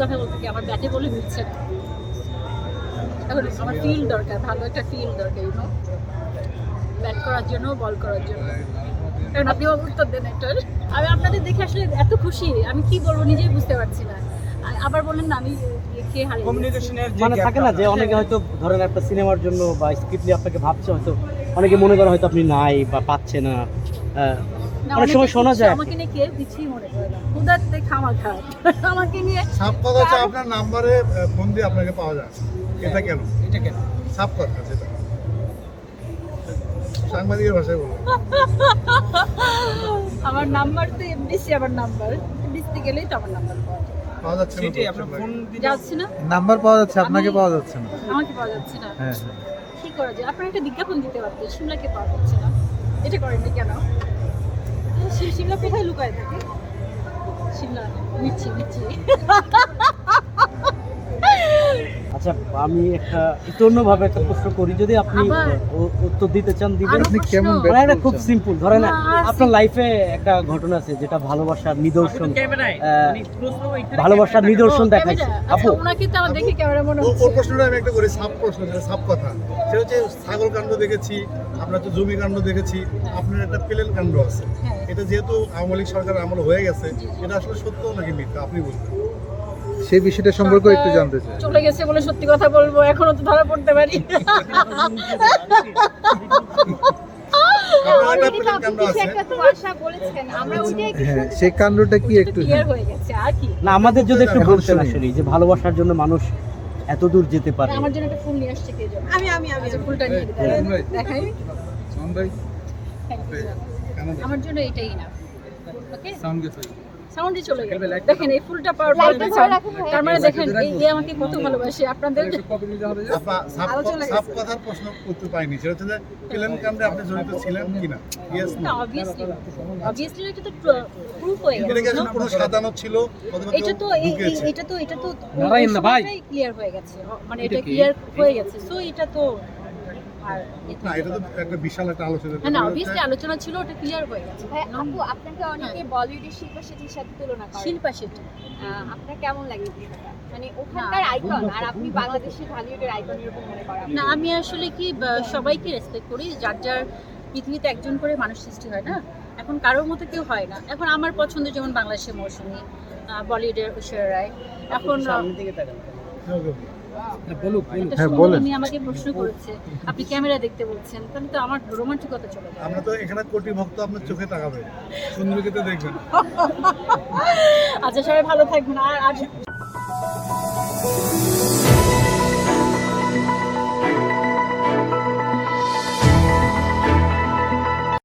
কথা বলতে কি আমার ব্যাটে বলে মিলছে না। এখন আমার ফিল্ড দরকার, ভালো একটা ফিল্ড দরকার, ইউনো, ব্যাট করার জন্য, বল করার জন্য। এখন আপনি উত্তর দেন এটার। আমি আপনাদের দেখে আসলে এত খুশি, আমি কি বলবো নিজেই বুঝতে পারছি না। আবার বলেন না, আমি কে হারিয়ে কমিউনিকেশনের মানে থাকে না যে অনেকে হয়তো ধরেন একটা সিনেমার জন্য বা স্ক্রিপ্ট নিয়ে আপনাকে ভাবছে, হয়তো অনেকে মনে করে হয়তো আপনি নাই বা পাচ্ছে না। অনেক সময় শোনা যায় আমাকে নিয়ে কে কিছুই মনে করে না, খুদাতে খামা খা আমাকে নিয়ে সাপ কথা হচ্ছে আপনার নাম্বারে ফোন দিয়ে আপনাকে পাওয়া যায়, এটা কেন? এটা কেন সাপ কথা যেটা সাংবাদিকের ভাষায় বলুন। আমার নাম্বার তো এমডিসি, আমার নাম্বার এমডিসি গেলেই তো আমার নাম্বার পাওয়া যাচ্ছে না, সেটাই আপনার ফোন যাচ্ছে না, নাম্বার পাওয়া যাচ্ছে, আপনাকে পাওয়া যাচ্ছে না। আমাকে পাওয়া যাচ্ছে না। হ্যাঁ কি করা যায়? আপনারা একটা বিজ্ঞাপন দিতে পারতেন, শিমলাকে পাওয়া যাচ্ছে না, এটা করেননি কেন? শিমলা কোথায় লুকায় থাকে? শিমলা মিচ্ছি মিচ্ছি। আচ্ছা, আমি একটু অন্যভাবে একটা প্রশ্ন করি, যদি আপনি উত্তর দিতে চান দিবেন। আরো আপনি প্রশ্ন? কেমন মানে এটা খুব বলছেন? সিম্পল, ধরেন না, আপনার লাইফে একটা ঘটনা আছে যেটা ভালোবাসার নিদর্শন, ভালোবাসার নিদর্শন দেখাইছে আপু। ওনাকে তো আমার দেখে ক্যামেরা মনে হচ্ছে। ওর প্রশ্নটা আমি একটা করি, সাপ প্রশ্ন, যেটা সাপ কথা, সেটা হচ্ছে ছাগল কাণ্ড দেখেছি, আমরা তো জমি কাণ্ড দেখেছি, আপনার একটা প্লেন কাণ্ড আছে। হ্যাঁ। এটা যেহেতু আওয়ামী লীগ সরকার আমল হয়ে গেছে, এটা আসলে সত্য নাকি মিথ্যা আপনি বলবেন? সেই বিষয়টা সম্পর্কে একটু জানতে চাই। চলে গেছে বলে সত্যি কথা বলবো, এখনো তো ধরা পড়তে পারি। আপনার একটা প্লেন কাণ্ড আছে, হ্যাঁ, সেই কাণ্ডটা কি একটু ক্লিয়ার হয়ে গেছে আর কি। না, আমাদের যদি একটু এখন বলতেন শুনি। আসলে যে ভালোবাসার জন্য মানুষ এত দূর যেতে পারে। আমার জন্য একটা ফুল নিয়ে আসছে কে জানে? আমি আচ্ছা, ফুলটা নিয়ে দিতে দেখাই। Thank you. আমার জন্য এটাই না। ওকে, সাউন্ডে চলে গেল। দেখেন এই ফুলটা পাওয়ার পর তার মানে দেখেন এই আমাকে কত ভালোবাসে। আপনাদের সাপ কথার প্রশ্ন উত্তর পাইনি, সেটা হচ্ছে যে প্লেন কাণ্ডে আপনি জড়িত ছিলেন কিনা? ইয়েস না, না। অবভিয়াসলি এটা তো প্রুফ হয়ে এটা কি গেছে। আসলে কোনো সাজানো ছিল অথবা এটা তো কেউ ঢুকিয়েছে? এটা তো নারায়ণ না ভাই। ক্লিয়ার হয়ে গেছে, মানে এটা ক্লিয়ার হয়ে গেছে। সো এটা তো আর না, এটা তো একটা বিশাল একটা আলোচনা। না, অবভিয়াসলি আলোচনা ছিল, ওটা ক্লিয়ার হয়ে গেছে। ভাই, আপু আপনাকে অনেকে বলিউডের শিল্পা শেঠির সাথে তুলনা করে। শিল্পা শেঠি আপনার কেমন লাগে বিষয়টা? মানে ওখানকার আইকন আর আপনি বাংলাদেশের হলিউডের আইকন এরকম মনে করেন? না, আমি আসলে কি সবাইকে রেসপেক্ট করি, যার যার পৃথিবীতে একজন করে মানুষ সৃষ্টি হয় না, এখন কারোর মতো কেউ হয় না। এখন আমার পছন্দ যেমন বাংলাদেশের মৌসুমী, বলিউডের ঐশ্বরিয়া রায়। এখন একটা হ্যাঁ, সুন্দর বলেন। উনি আমাকে প্রশ্ন করেছে, আপনি ক্যামেরা দেখতে বলছেন, তাহলে তো আমার রোমান্টিকতা চলে যায়। আমরা তো এখানে কোটি ভক্ত আপনার চোখে তাকাবে, সুন্দরীকে তো দেখবেন। আচ্ছা, সবাই ভালো থাকবেন। আর